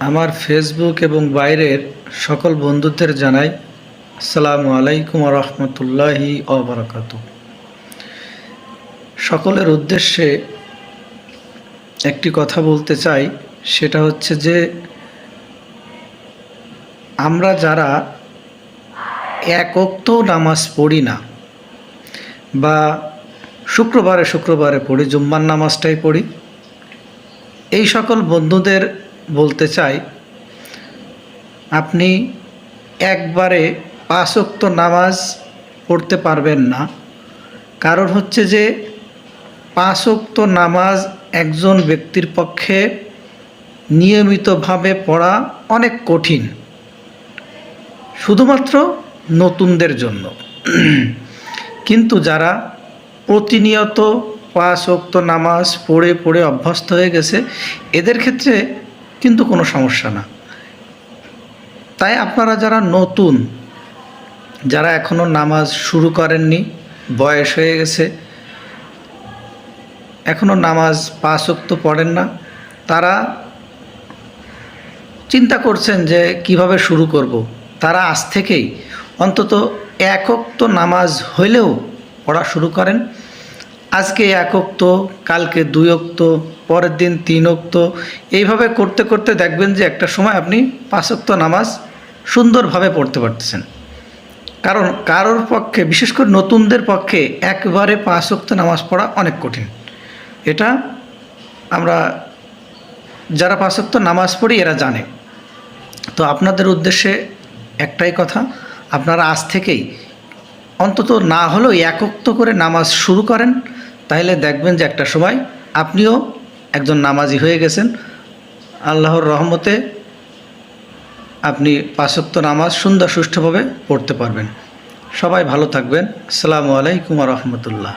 আমার ফেসবুক এবং বাইরের সকল বন্ধুদের জানাই আসসালামু আলাইকুম ওয়া রাহমাতুল্লাহি ওয়া বারাকাতুহু। সকলের উদ্দেশ্যে একটি কথা বলতে চাই, সেটা হচ্ছে যে আমরা যারা এক ওয়াক্ত নামাজ পড়ি না বা শুক্রবারে শুক্রবারে পড়ি, জুম্মার নামাজটাই পড়ি, এই সকল বন্ধুদের বলতে চাই, আপনি একবারে 5 ওয়াক্ত নামাজ পড়তে পারবেন না। কারণ হচ্ছে যে 5 ওয়াক্ত নামাজ একজন ব্যক্তির পক্ষে নিয়মিতভাবে পড়া অনেক কঠিন, শুধুমাত্র নতুনদের জন্য। কিন্তু যারা প্রতিনিয়ত 5 ওয়াক্ত নামাজ পড়ে পড়ে অভ্যস্ত হয়ে গেছে, এদের ক্ষেত্রে কিন্তু কোনো সমস্যা না। তাই আপনারা যারা নতুন, যারা এখনও নামাজ শুরু করেননি, বয়স হয়ে গেছে, এখনও নামাজ 5 ওয়াক্ত পড়েন না, তারা চিন্তা করছেন যে কিভাবে শুরু করব, তারা আজ থেকেই অন্তত 1 ওয়াক্ত নামাজ হইলেও পড়া শুরু করেন। আজকে 1 ওয়াক্ত, কালকে 2 ওয়াক্ত, পরের দিন 3 ওয়াক্ত, এইভাবে করতে করতে দেখবেন যে একটা সময় আপনি 5 ওয়াক্ত নামাজ সুন্দরভাবে পড়তে পারতেছেন। কারণ কারোর পক্ষে, বিশেষ করে নতুনদের পক্ষে, একবারে 5 ওয়াক্ত নামাজ পড়া অনেক কঠিন। এটা আমরা যারা 5 ওয়াক্ত নামাজ পড়ি এরা জানে। তো আপনাদের উদ্দেশ্যে একটাই কথা, আপনারা আজ থেকেই অন্তত না হলেও 1 ওয়াক্ত করে নামাজ শুরু করেন, তাহলে দেখবেন যে একটা সময় আপনিও একজন নামাজি হয়ে গেছেন। আল্লাহর রহমতে আপনি 5 ওয়াক্ত নামাজ সুন্দর সুষ্ঠুভাবে পড়তে পারবেন। সবাই ভালো থাকবেন। আসসালামু আলাইকুম ওয়া রাহমাতুল্লাহ।